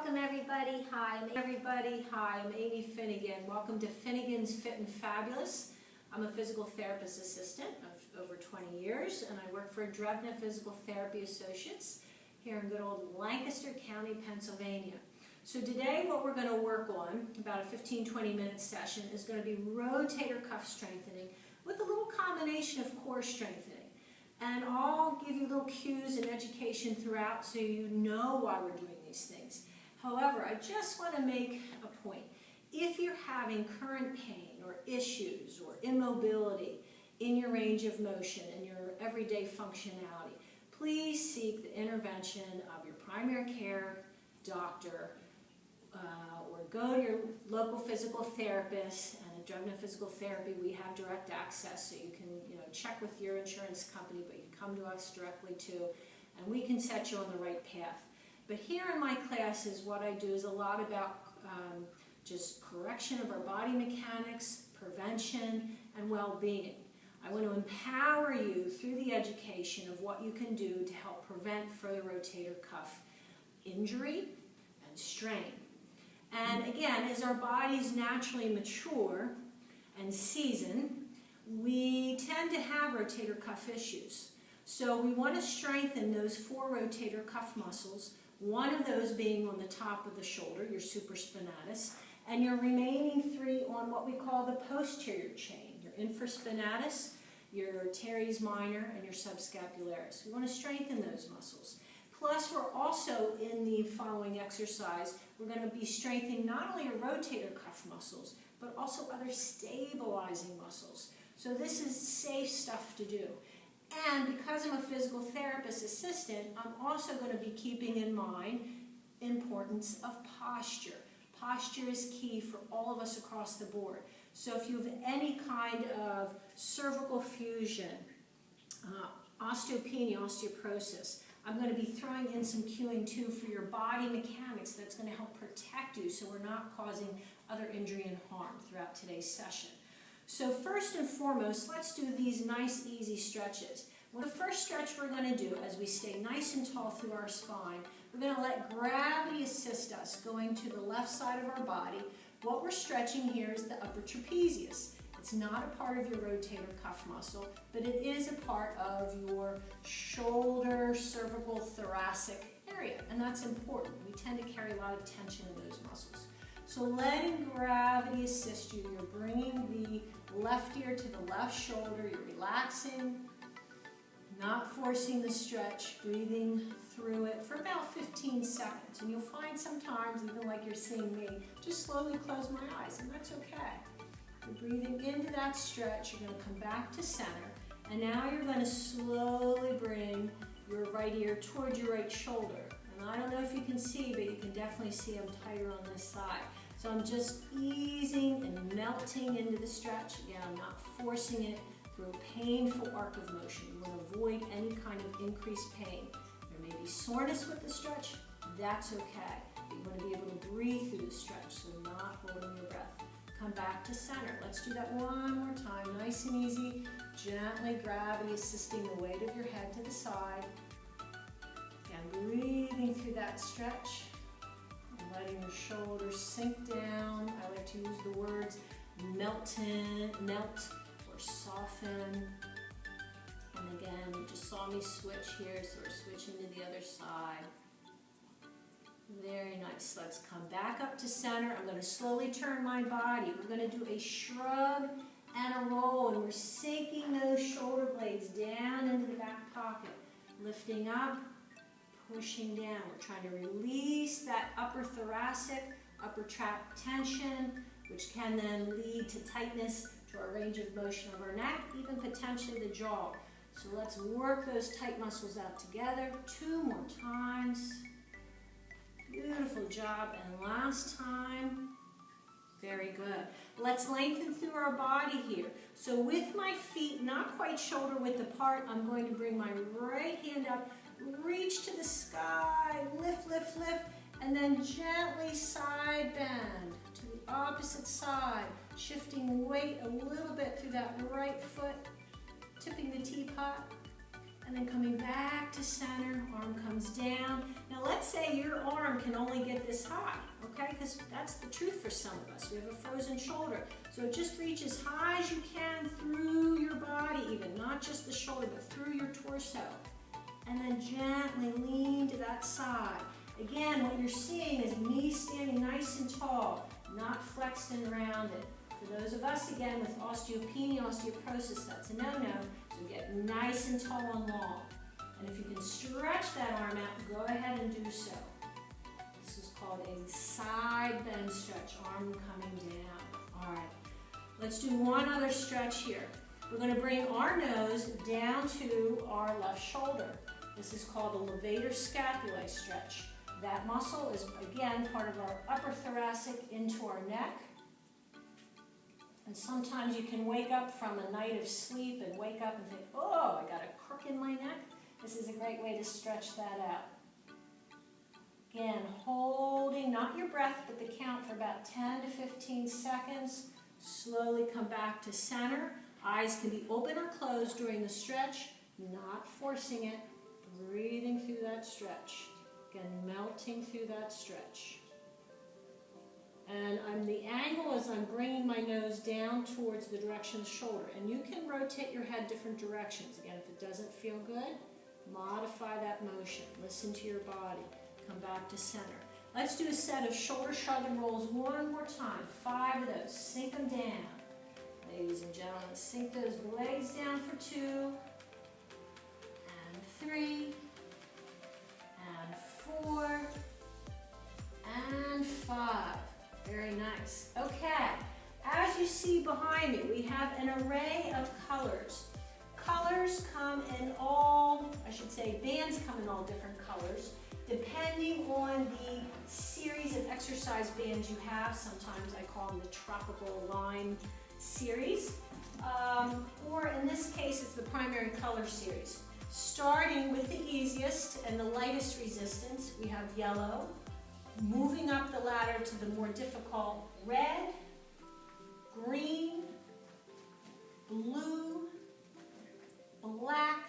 Welcome everybody. Hi, I'm Amy Finnegan. Welcome to Finnegan's Fit and Fabulous. I'm a physical therapist assistant of over 20 years, and I work for Drevna Physical Therapy Associates here in good old Lancaster County, Pennsylvania. So today what we're going to work on, about a 15-20 minute session, is going to be rotator cuff strengthening with a little combination of core strengthening. And I'll give you little cues and education throughout so you know why we're doing these things. However, I just want to make a point. If you're having current pain or issues or immobility in your range of motion and your everyday functionality, please seek the intervention of your primary care doctor or go to your local physical therapist. And at Drevna Physical Therapy, we have direct access, so you can check with your insurance company, but you can come to us directly too, and we can set you on the right path. But here in my classes, what I do is a lot about just correction of our body mechanics, prevention, and well-being. I want to empower you through the education of what you can do to help prevent further rotator cuff injury and strain. And again, as our bodies naturally mature and season, we tend to have rotator cuff issues. So we want to strengthen those 4 rotator cuff muscles, one of those being on the top of the shoulder, your supraspinatus, and your remaining 3 on what we call the posterior chain, your infraspinatus, your teres minor, and your subscapularis. We want to strengthen those muscles. Plus, we're also, in the following exercise, we're going to be strengthening not only your rotator cuff muscles, but also other stabilizing muscles. So this is safe stuff to do. And because I'm a physical therapist assistant, I'm also going to be keeping in mind importance of posture. Posture is key for all of us across the board. So if you have any kind of cervical fusion, osteopenia, osteoporosis, I'm going to be throwing in some cueing too for your body mechanics that's going to help protect you so we're not causing other injury and harm throughout today's session. So first and foremost, let's do these nice, easy stretches. Well, the first stretch we're going to do, as we stay nice and tall through our spine, we're going to let gravity assist us going to the left side of our body. What we're stretching here is the upper trapezius. It's not a part of your rotator cuff muscle, but it is a part of your shoulder, cervical, thoracic area, and that's important. We tend to carry a lot of tension in those muscles. So letting gravity assist you, you're bringing the left ear to the left shoulder, you're relaxing, not forcing the stretch, breathing through it for about 15 seconds. And you'll find sometimes, even like you're seeing me, just slowly close my eyes, and that's okay. You're breathing into that stretch, you're going to come back to center, and now you're going to slowly bring your right ear towards your right shoulder. And I don't know if you can see, but you can definitely see I'm tighter on this side. So I'm just easing and melting into the stretch. Again, I'm not forcing it through a painful arc of motion. You want to avoid any kind of increased pain. There may be soreness with the stretch, that's okay. But you want to be able to breathe through the stretch, so not holding your breath. Come back to center. Let's do that one more time, nice and easy. Gently gravity assisting the weight of your head to the side. Again, breathing through that stretch. Letting your shoulders sink down. I like to use the words melt or soften. And again, you just saw me switch here, so we're switching to the other side. Very nice. Let's come back up to center. I'm going to slowly turn my body. We're going to do a shrug and a roll, and we're sinking those shoulder blades down into the back pocket. Lifting up, pushing down. We're trying to release that upper thoracic, upper trap tension, which can then lead to tightness to our range of motion of our neck, even potentially the jaw. So let's work those tight muscles out together. 2 more times. Beautiful job. And last time. Very good. Let's lengthen through our body here. So with my feet not quite shoulder width apart, I'm going to bring my right hand up, reach to the sky, lift, lift, lift, and then gently side bend to the opposite side, shifting weight a little bit through that right foot, tipping the teapot, and then coming back to center, arm comes down. Now let's say your arm can only get this high, okay? Because that's the truth for some of us. We have a frozen shoulder. So just reach as high as you can through your body even, not just the shoulder, but through your torso. And then gently lean to that side. Again, what you're seeing is me standing nice and tall, not flexed and rounded. For those of us, again, with osteopenia, osteoporosis, that's a no-no. So get nice and tall and long. And if you can stretch that arm out, go ahead and do so. This is called a side bend stretch, arm coming down. All right, let's do one other stretch here. We're going to bring our nose down to our left shoulder. This is called the levator scapulae stretch. That muscle is, again, part of our upper thoracic into our neck. And sometimes you can wake up from a night of sleep and wake up and think, oh, I got a crook in my neck. This is a great way to stretch that out. Again, holding, not your breath, but the count for about 10 to 15 seconds. Slowly come back to center. Eyes can be open or closed during the stretch, not forcing it. Breathing through that stretch. Again, melting through that stretch. And the angle is I'm bringing my nose down towards the direction of the shoulder. And you can rotate your head different directions. Again, if it doesn't feel good, modify that motion. Listen to your body. Come back to center. Let's do a set of shoulder shrug and rolls one more time. 5 of those. Sink them down. Ladies and gentlemen, sink those blades down for 2, and 3, and 4, and 5. Very nice. Okay, as you see behind me, we have an array of colors. Colors come in all, bands come in all different colors, depending on the series of exercise bands you have. Sometimes I call them the tropical line series, or in this case, it's the primary color series. Starting with the easiest and the lightest resistance, we have yellow. Moving up the ladder to the more difficult, red, green, blue, black,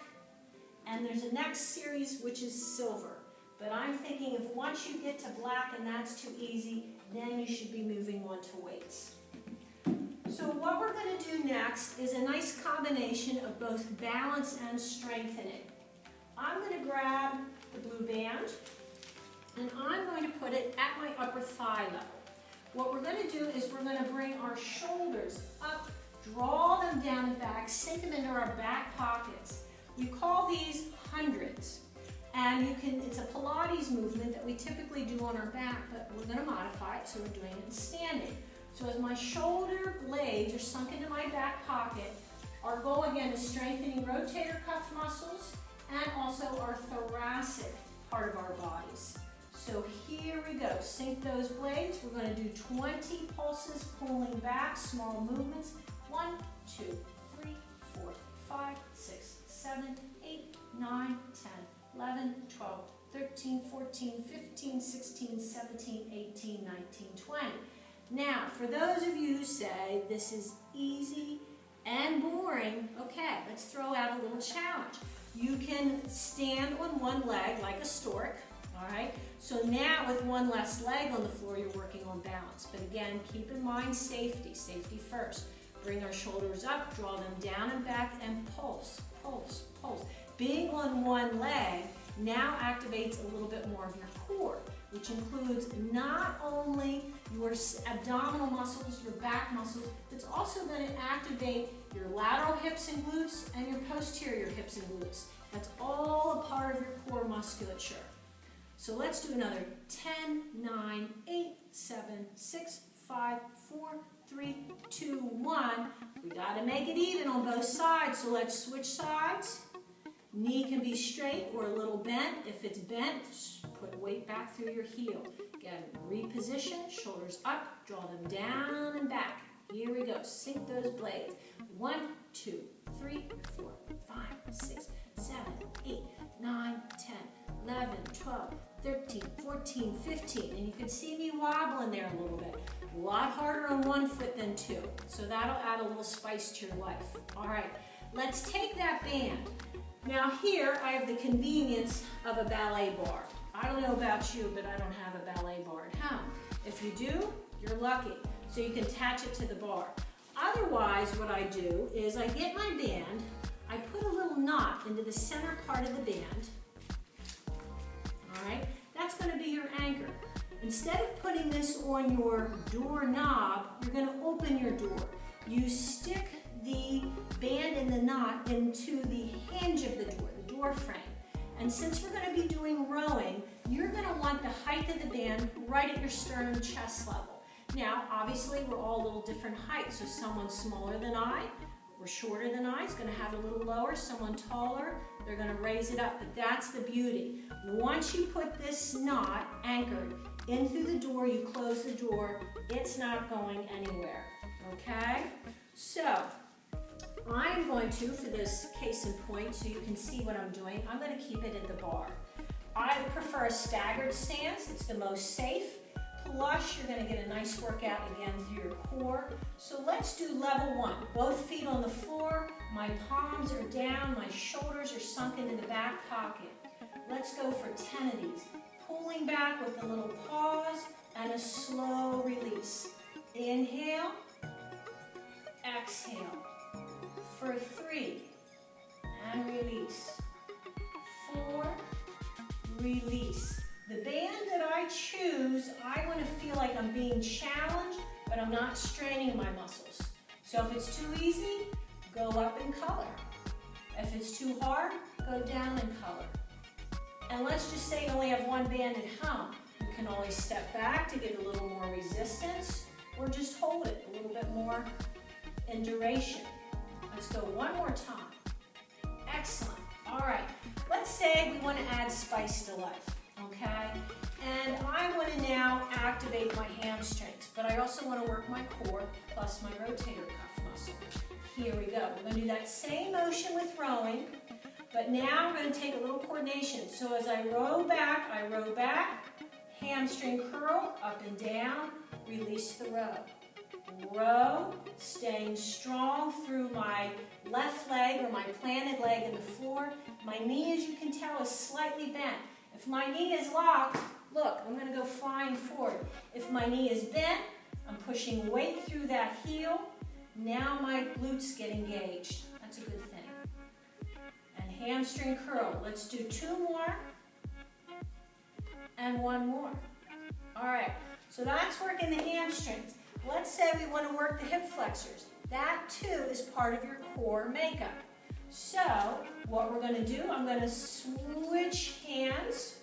and there's a next series which is silver. But I'm thinking if once you get to black and that's too easy, then you should be moving on to weights. So what we're going to do next is a nice combination of both balance and strengthening. I'm going to grab the blue band and I'm going to put it at my upper thigh level. What we're going to do is we're going to bring our shoulders up, draw them down and back, sink them into our back pockets. We call these hundreds. And it's a Pilates movement that we typically do on our back, but we're going to modify it, so we're doing it in standing. So as my shoulder blades are sunk into my back pocket, our goal again is strengthening rotator cuff muscles and also our thoracic part of our bodies. So here we go. Sink those blades. We're going to do 20 pulses, pulling back, small movements. 1, 2, 3, 4, 5, 6, 7, 8, 9, 10, 11, 12, 13, 14, 15, 16, 17, 18, 19, 20. Now, for those of you who say this is easy and boring, okay, let's throw out a little challenge. You can stand on one leg like a stork, all right? So now with one less leg on the floor, you're working on balance. But again, keep in mind safety, safety first. Bring our shoulders up, draw them down and back, and pulse, pulse, pulse. Being on one leg now activates a little bit more of your core, which includes not only your abdominal muscles, your back muscles, it's also going to activate your lateral hips and glutes and your posterior hips and glutes. That's all a part of your core musculature. So let's do another 10, 9, 8, 7, 6, 5, 4, 3, 2, 1. We got to make it even on both sides, so let's switch sides. Knee can be straight or a little bent. If it's bent, put weight back through your heel. Again, reposition, shoulders up, draw them down and back. Here we go. Sink those blades. 1, 2, 3, 4, 5, 6, 7, 8, 9, 10, 11, 12, 13, 14, 15. And you can see me wobbling there a little bit. A lot harder on one foot than two. So that'll add a little spice to your life. All right, let's take that band. Now here I have the convenience of a ballet bar. I don't know about you, but I don't have a ballet bar at home. If you do, you're lucky. So you can attach it to the bar. Otherwise, what I do is I get my band, I put a little knot into the center part of the band. All right, that's going to be your anchor. Instead of putting this on your door knob, you're going to open your door. You stick the band and the knot into the hinge of the door frame. And since we're going to be doing rowing, you're going to want the height of the band right at your sternum chest level. Now, obviously, we're all a little different heights. So someone smaller than I, or shorter than I, is going to have it a little lower. Someone taller, they're going to raise it up. But that's the beauty. Once you put this knot anchored in through the door, you close the door, it's not going anywhere. Okay? So, I'm going to, for this case in point, so you can see what I'm doing, I'm going to keep it in the bar. I prefer a staggered stance. It's the most safe. Plus, you're going to get a nice workout again through your core. So let's do level 1. Both feet on the floor, my palms are down, my shoulders are sunk into the back pocket. Let's go for 10 of these. Pulling back with a little pause and a slow release. Inhale, exhale. For 3, and release. 4, release. The band that I choose, I want to feel like I'm being challenged, but I'm not straining my muscles. So if it's too easy, go up in color. If it's too hard, go down in color. And let's just say you only have one band at home. You can always step back to give a little more resistance, or just hold it a little bit more in duration. Let's go one more time. Excellent. All right. Let's say we want to add spice to life, okay? And I want to now activate my hamstrings, but I also want to work my core plus my rotator cuff muscle. Here we go. We're going to do that same motion with rowing, but now we're going to take a little coordination. So as I row back, hamstring curl, up and down, release the row. Row, staying strong through my left leg or my planted leg in the floor. My knee, as you can tell, is slightly bent. If my knee is locked, look, I'm going to go flying forward. If my knee is bent, I'm pushing weight through that heel. Now my glutes get engaged. That's a good thing. And hamstring curl. Let's do 2 more and 1 more. All right, so that's working the hamstrings. Let's say we want to work the hip flexors. That too is part of your core makeup. So what we're going to do, I'm going to switch hands.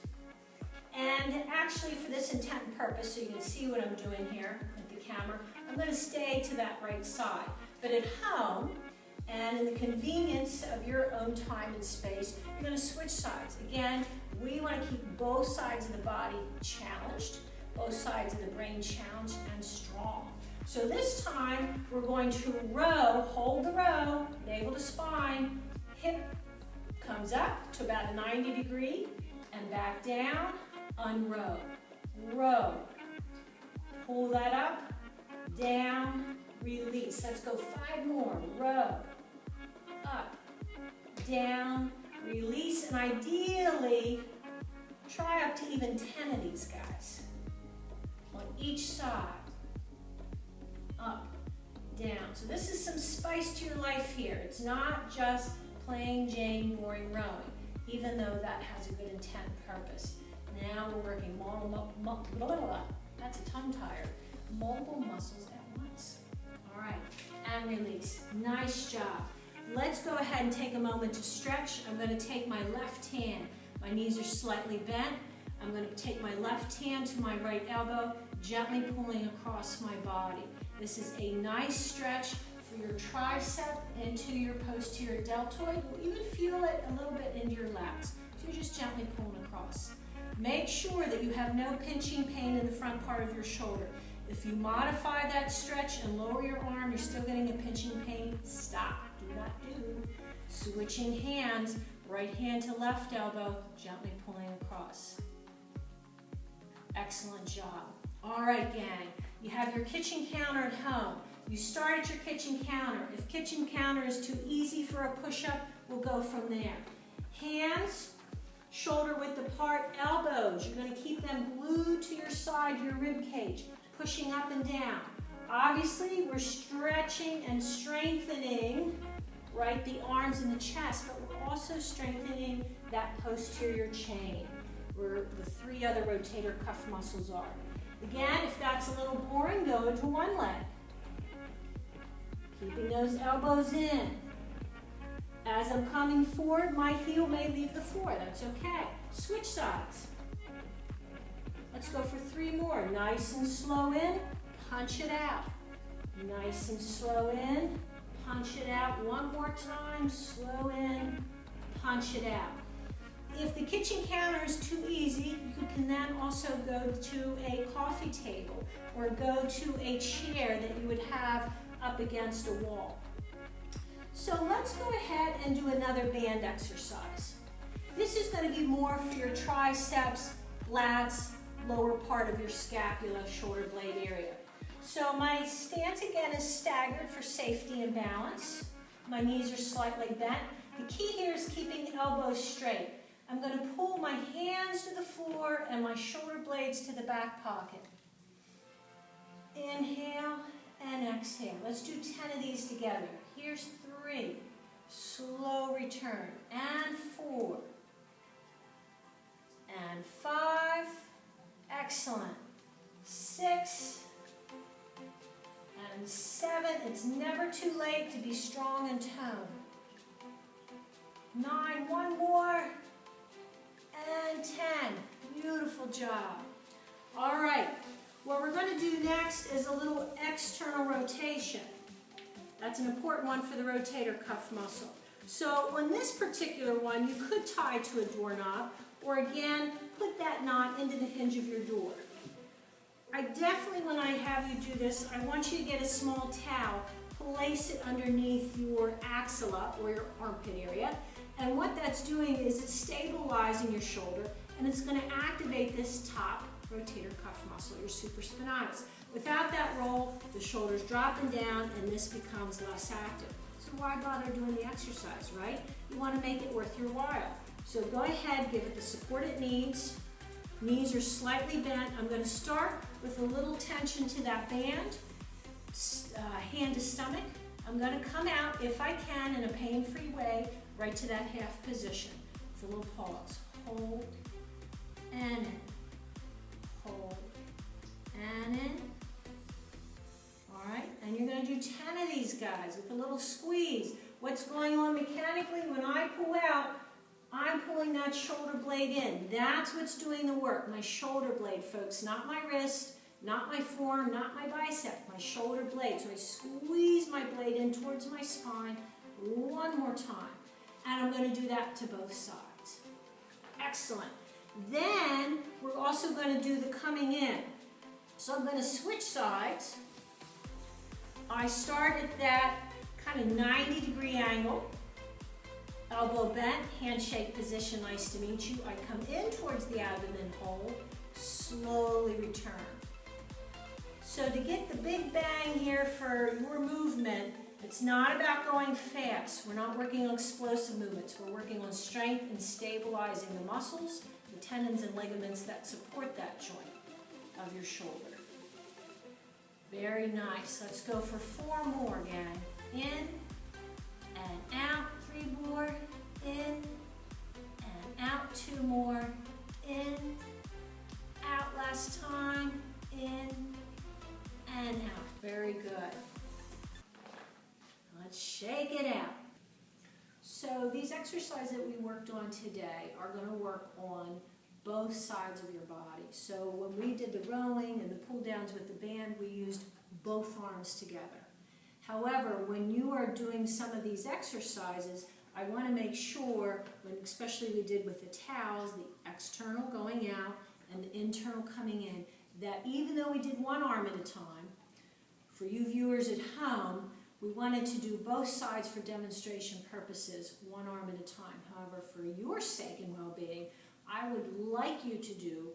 And actually for this intent and purpose, so you can see what I'm doing here with the camera, I'm going to stay to that right side. But at home, and in the convenience of your own time and space, you're going to switch sides. Again, we want to keep both sides of the body challenged. Both sides of the brain challenged and strong. So this time, we're going to row, hold the row, navel to spine, hip comes up to about a 90 degree, and back down, unrow, row, pull that up, down, release. Let's go 5 more, row, up, down, release, and ideally, try up to even 10 of these guys. On each side, up, down. So this is some spice to your life here. It's not just plain Jane boring rowing, even though that has a good intent and purpose. Now we're working that's a tongue tire. Multiple muscles at once. All right, and release. Nice job. Let's go ahead and take a moment to stretch. I'm going to take my left hand. My knees are slightly bent. I'm going to take my left hand to my right elbow, gently pulling across my body. This is a nice stretch for your tricep into your posterior deltoid. You'll even feel it a little bit into your lats. So you're just gently pulling across. Make sure that you have no pinching pain in the front part of your shoulder. If you modify that stretch and lower your arm, you're still getting a pinching pain, stop. Do not do. Switching hands, right hand to left elbow, gently pulling across. Excellent job. All right, gang. You have your kitchen counter at home. You start at your kitchen counter. If kitchen counter is too easy for a push-up, we'll go from there. Hands, shoulder width apart, elbows. You're going to keep them glued to your side, your rib cage, pushing up and down. Obviously, we're stretching and strengthening, right, the arms and the chest, but we're also strengthening that posterior chain, where the 3 other rotator cuff muscles are. Again, if that's a little boring, go into one leg. Keeping those elbows in. As I'm coming forward, my heel may leave the floor. That's okay. Switch sides. Let's go for 3 more. Nice and slow in, punch it out. Nice and slow in, punch it out. One more time, slow in, punch it out. If the kitchen counter is too easy, you can then also go to a coffee table or go to a chair that you would have up against a wall. So let's go ahead and do another band exercise. This is going to be more for your triceps, lats, lower part of your scapula, shoulder blade area. So my stance again is staggered for safety and balance. My knees are slightly bent. The key here is keeping elbows straight. I'm going to pull my hands to the floor and my shoulder blades to the back pocket. Inhale and exhale. Let's do 10 of these together. Here's 3. Slow return. And 4. And 5. Excellent. 6. And 7. It's never too late to be strong and toned. 9. One more. And 10. Beautiful job. All right. What we're going to do next is a little external rotation. That's an important one for the rotator cuff muscle. So on this particular one, you could tie to a doorknob, or again, put that knot into the hinge of your door. I definitely, when I have you do this, I want you to get a small towel, place it underneath your axilla or your armpit area, and what that's doing is it's stabilizing your shoulder, and it's going to activate this top rotator cuff muscle, your supraspinatus. Without that roll, the shoulder's dropping down and this becomes less active. So why bother doing the exercise, right? You want to make it worth your while. So go ahead, give it the support it needs. Knees are slightly bent. I'm going to start with a little tension to that band, hand to stomach. I'm going to come out, if I can, in a pain-free way, right to that half position. With a little pause. Hold and in. Hold and in. All right, and you're going to do 10 of these guys with a little squeeze. What's going on mechanically when I pull out? I'm pulling that shoulder blade in. That's what's doing the work. My shoulder blade, folks, not my wrist, not my forearm, not my bicep, my shoulder blade. So I squeeze my blade in towards my spine one more time. And I'm going to do that to both sides. Excellent. Then we're also going to do the coming in. So I'm going to switch sides. I start at that kind of 90-degree angle. Elbow bent, handshake position, nice to meet you. I come in towards the abdomen, hold, slowly return. So to get the big bang here for your movement, it's not about going fast. We're not working on explosive movements. We're working on strength and stabilizing the muscles, the tendons and ligaments that support that joint of your shoulder. Very nice. Let's go for 4 more, gang. In and out. 3 more. In and out. 2 more. In, out last time. In and out. Very good. Let's shake it out. So these exercises that we worked on today are going to work on both sides of your body. So when we did the rowing and the pull downs with the band, we used both arms together. However, when you are doing some of these exercises, I want to make sure, especially we did with the towels, the external going out and the internal coming in, that even though we did one arm at a time, for you viewers at home, we wanted to do both sides for demonstration purposes, one arm at a time. However, for your sake and well-being, I would like you to do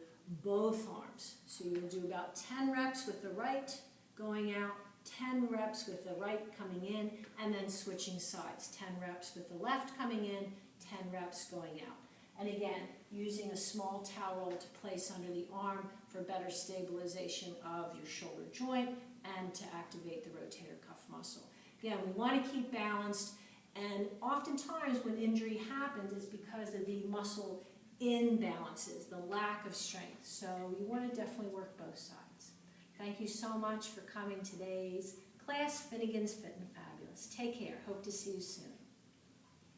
both arms. So you will do about 10 reps with the right going out, 10 reps with the right coming in, and then switching sides. 10 reps with the left coming in, 10 reps going out. And again, using a small towel to place under the arm for better stabilization of your shoulder joint and to activate the rotator cuff muscle. Again, we want to keep balanced, and oftentimes when injury happens, it's because of the muscle imbalances, the lack of strength. So you want to definitely work both sides. Thank you so much for coming to today's class, Finnegan's Fit and Fabulous. Take care. Hope to see you soon.